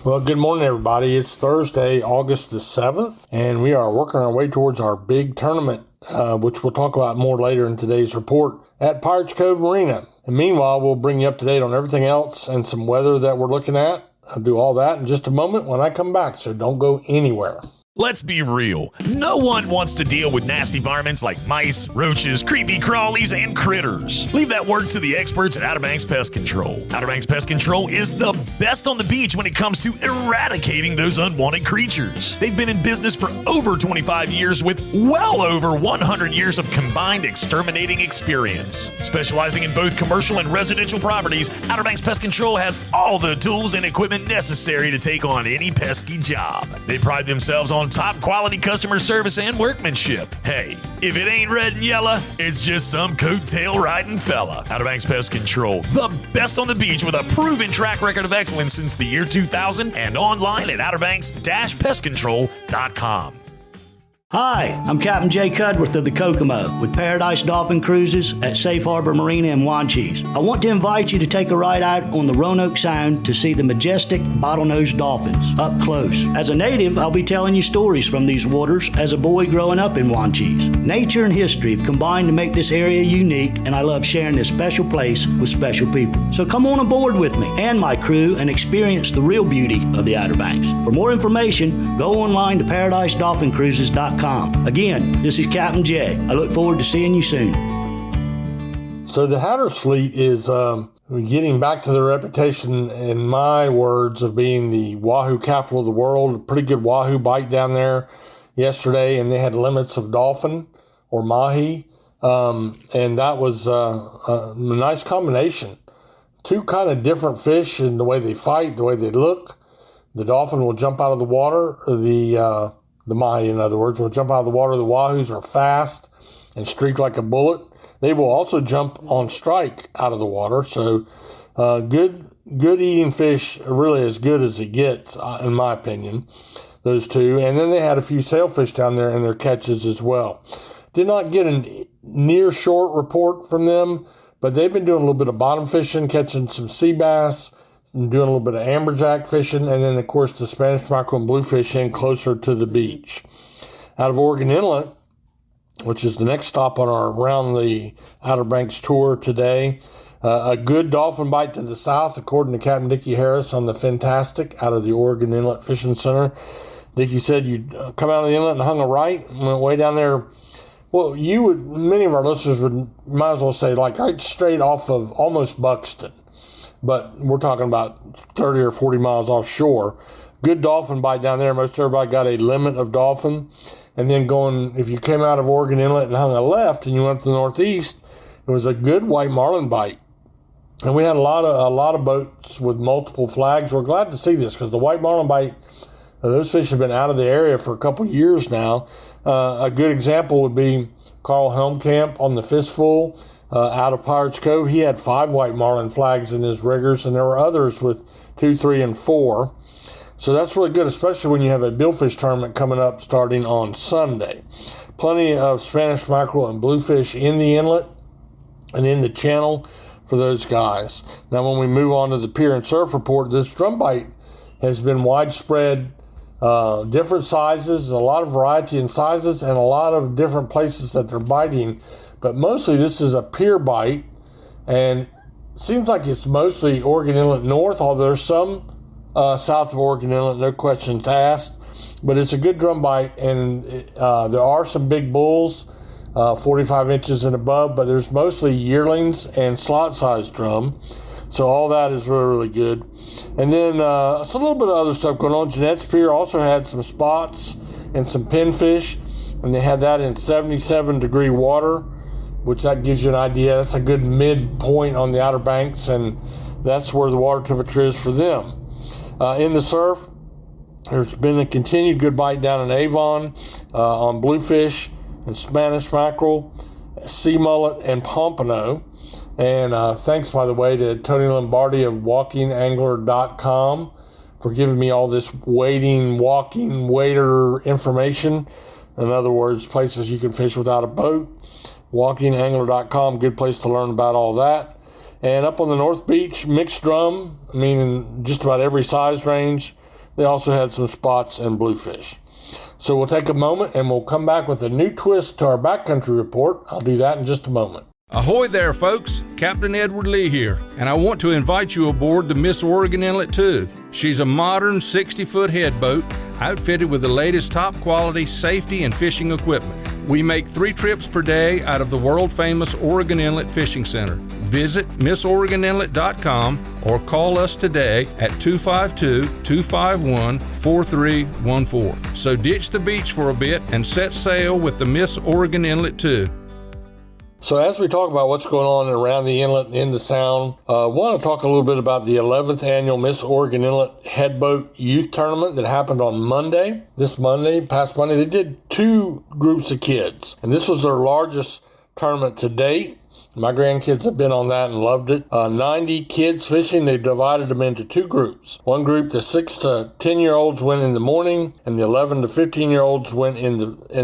Well, good morning, everybody. It's Thursday, August the 7th, and we are working our way towards our big tournament, which we'll talk about more later in today's report at Pirates Cove Marina. And meanwhile, we'll bring you up to date on everything else and some weather that we're looking at. I'll do all that in just a moment when I come back, so don't go anywhere. Let's be real. No one wants to deal with nasty varmints like mice, roaches, creepy crawlies, and critters. Leave that work to the experts at Outer Banks Pest Control. Outer Banks Pest Control is the best on the beach when it comes to eradicating those unwanted creatures. They've been in business for over 25 years with well over 100 years of combined exterminating experience. Specializing in both commercial and residential properties, Outer Banks Pest Control has all the tools and equipment necessary to take on any pesky job. They pride themselves on top quality customer service and workmanship. Hey, if it ain't red and yellow, it's just some coattail riding fella. Outer Banks Pest Control, the best on the beach with a proven track record of excellence since the year 2000 and online at outerbanks-pestcontrol.com. Hi, I'm Captain Jay Cudworth of the Kokomo with Paradise Dolphin Cruises at Safe Harbor Marina in Wanchese. I want to invite you to take a ride out on the Roanoke Sound to see the majestic bottlenose dolphins up close. As a native, I'll be telling you stories from these waters as a boy growing up in Wanchese. Nature and history have combined to make this area unique, and I love sharing this special place with special people. So come on aboard with me and my crew and experience the real beauty of the Outer Banks. For more information, go online to ParadiseDolphinCruises.com. Again, this is Captain Jay. I look forward to seeing you soon. So the Hatter's Fleet is getting back to their reputation, in my words, of being the wahoo capital of the world. A pretty good wahoo bite down there yesterday, and they had limits of dolphin or mahi, and that was a nice combination. Two kind of different fish in the way they fight, the way they look. The dolphin will jump out of the water. The mahi, in other words, will jump out of the water. The wahoos are fast and streak like a bullet. They will also jump on strike out of the water. So good eating fish, really as good as it gets, in my opinion, those two. And then they had a few sailfish down there in their catches as well. Did not get a near short report from them, but they've been doing a little bit of bottom fishing, catching some sea bass, and doing a little bit of amberjack fishing, and then, of course, the Spanish mackerel and bluefish in closer to the beach. Out of Oregon Inlet, which is the next stop on our Around the Outer Banks tour today, a good dolphin bite to the south, according to Captain Dickie Harris on the Fantastic out of the Oregon Inlet Fishing Center. Dickie said you'd come out of the inlet and hung a right and went way down there. Well, many of our listeners might as well say, like right straight off of almost Buxton. But we're talking about 30 or 40 miles offshore. Good dolphin bite down there. Most everybody got a limit of dolphin. And then if you came out of Oregon Inlet and hung a left and you went to the northeast, it was a good white marlin bite. And we had a lot of boats with multiple flags. We're glad to see this because the white marlin bite, those fish have been out of the area for a couple years now. A good example would be Carl Helmkamp on the Fistful. Out of Pirates Cove, he had 5 white marlin flags in his riggers, and there were others with 2, 3, and 4. So that's really good, especially when you have a billfish tournament coming up starting on Sunday. Plenty of Spanish mackerel and bluefish in the inlet and in the channel for those guys. Now, when we move on to the pier and surf report, this drum bite has been widespread, different sizes, a lot of variety in sizes, and a lot of different places that they're biting. But mostly this is a pier bite, and seems like it's mostly Oregon Inlet North, although there's some south of Oregon Inlet, no questions asked. But it's a good drum bite, and there are some big bulls, 45 inches and above, but there's mostly yearlings and slot-sized drum. So all that is really, really good. And then it's a little bit of other stuff going on. Jeanette's Pier also had some spots and some pinfish, and they had that in 77-degree water, which that gives you an idea. That's a good midpoint on the Outer Banks, and that's where the water temperature is for them. In the surf, there's been a continued good bite down in Avon on bluefish and Spanish mackerel, sea mullet, and pompano. And thanks, by the way, to Tony Lombardi of WalkingAngler.com for giving me all this walking, wader information. In other words, places you can fish without a boat. WalkingAngler.com, good place to learn about all that. And up on the North Beach, mixed drum, meaning just about every size range. They also had some spots and bluefish. So we'll take a moment and we'll come back with a new twist to our backcountry report. I'll do that in just a moment. Ahoy there, folks. Captain Edward Lee here, and I want to invite you aboard the Miss Oregon Inlet 2. She's a modern 60-foot headboat outfitted with the latest top-quality safety and fishing equipment. We make 3 trips per day out of the world-famous Oregon Inlet Fishing Center. Visit MissOregonInlet.com or call us today at 252-251-4314. So ditch the beach for a bit and set sail with the Miss Oregon Inlet 2. So as we talk about what's going on around the inlet and in the sound, I want to talk a little bit about the 11th annual Miss Oregon Inlet Headboat Youth Tournament that happened on Monday. Past Monday, they did 2 groups of kids, and this was their largest tournament to date. My grandkids have been on that and loved it. 90 kids fishing. They divided them into 2 groups. One group, the 6 to 10-year-olds went in the morning, and the 11 to 15-year-olds went in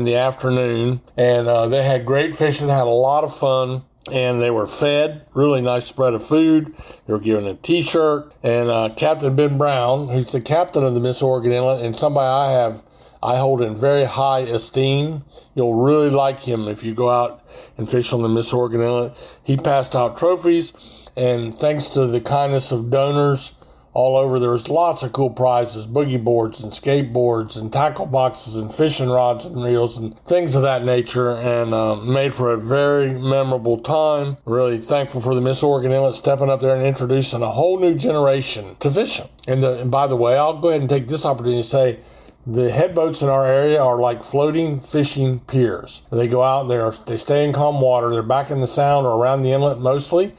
the afternoon. And they had great fishing, had a lot of fun, and they were fed. Really nice spread of food. They were given a T-shirt. And Captain Ben Brown, who's the captain of the Miss Oregon Inlet, and somebody I hold in very high esteem. You'll really like him if you go out and fish on the Miss Oregon Inlet. He passed out trophies, and thanks to the kindness of donors all over, there was lots of cool prizes, boogie boards and skateboards and tackle boxes and fishing rods and reels and things of that nature, and made for a very memorable time. Really thankful for the Miss Oregon Inlet stepping up there and introducing a whole new generation to fishing. And by the way, I'll go ahead and take this opportunity to say, the headboats in our area are like floating fishing piers. They go out, they stay in calm water. They're back in the sound or around the inlet mostly,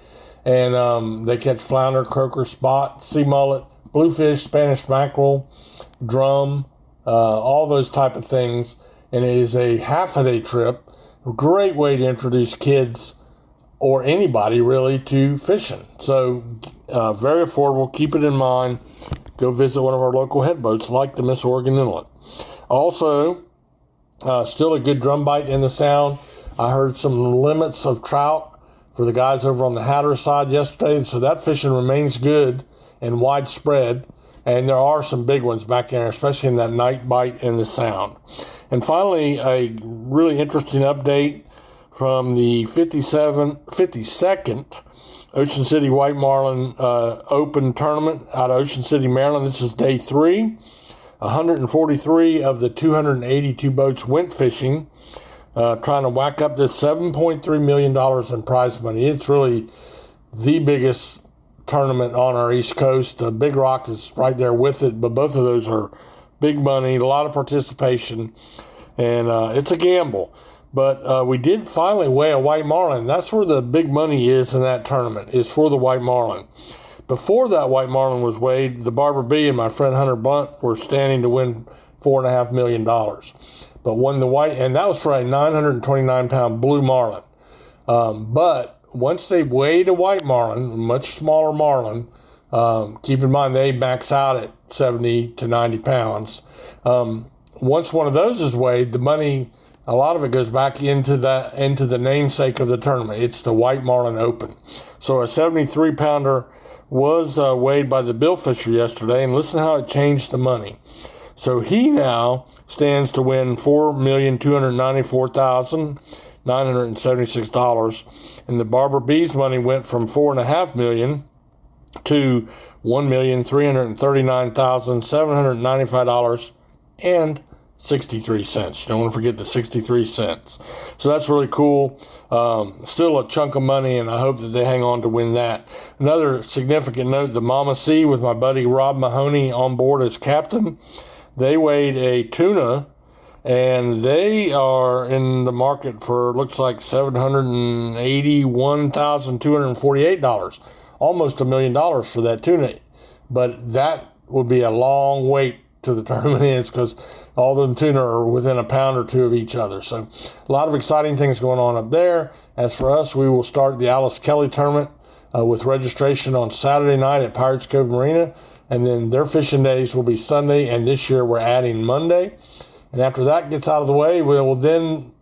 and they catch flounder, croaker, spot, sea mullet, bluefish, Spanish mackerel, drum, all those type of things. And it is a half-a-day trip. A great way to introduce kids or anybody really to fishing. So very affordable. Keep it in mind. Go visit one of our local headboats like the Miss Oregon Inlet. Also, still a good drum bite in the sound. I heard some limits of trout for the guys over on the Hatter side yesterday, so that fishing remains good and widespread. And there are some big ones back there, especially in that night bite in the sound. And finally, a really interesting update from the 52nd Ocean City White Marlin Open Tournament out of Ocean City, Maryland. This is day 3. 143 of the 282 boats went fishing, trying to whack up this $7.3 million in prize money. It's really the biggest tournament on our East Coast. Big Rock is right there with it, but both of those are big money, a lot of participation, and it's a gamble. But we did finally weigh a white marlin. That's where the big money is in that tournament, is for the white marlin. Before that white marlin was weighed, the Barber B and my friend Hunter Blunt were standing to win $4.5 million. But when the white, and that was for a 929-pound blue marlin. But once they weighed a white marlin, a much smaller marlin, keep in mind they max out at 70 to 90 pounds. Once one of those is weighed, the money, a lot of it goes back into the namesake of the tournament. It's the White Marlin Open. So a 73-pounder was weighed by the Billfisher yesterday, and listen how it changed the money. So he now stands to win $4,294,976, and the Barber B's money went from $4.5 million to $1,339,795.63. You don't want to forget the 63 cents. So that's really cool. Still a chunk of money, and I hope that they hang on to win that. Another significant note, the Mama C with my buddy Rob Mahoney on board as captain. They weighed a tuna, and they are in the market for, looks like, $781,248. Almost $1 million for that tuna. But that would be a long wait to the tournament ends, because all them tuna are within a pound or two of each other. So a lot of exciting things going on up there. As for us, we will start the Alice Kelly tournament with registration on Saturday night at Pirates Cove Marina, and then their fishing days will be Sunday, and this year we're adding Monday. And after that gets out of the way, we will then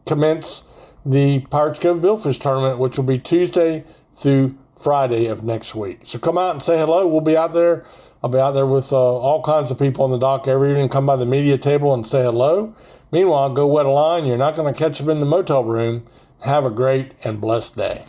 commence the Pirates Cove Billfish tournament, which will be Tuesday through Friday of next week. So come out and say hello. We'll be out there I'll be out there with all kinds of people on the dock every evening, come by the media table and say hello. Meanwhile, go wet a line. You're not going to catch them in the motel room. Have a great and blessed day.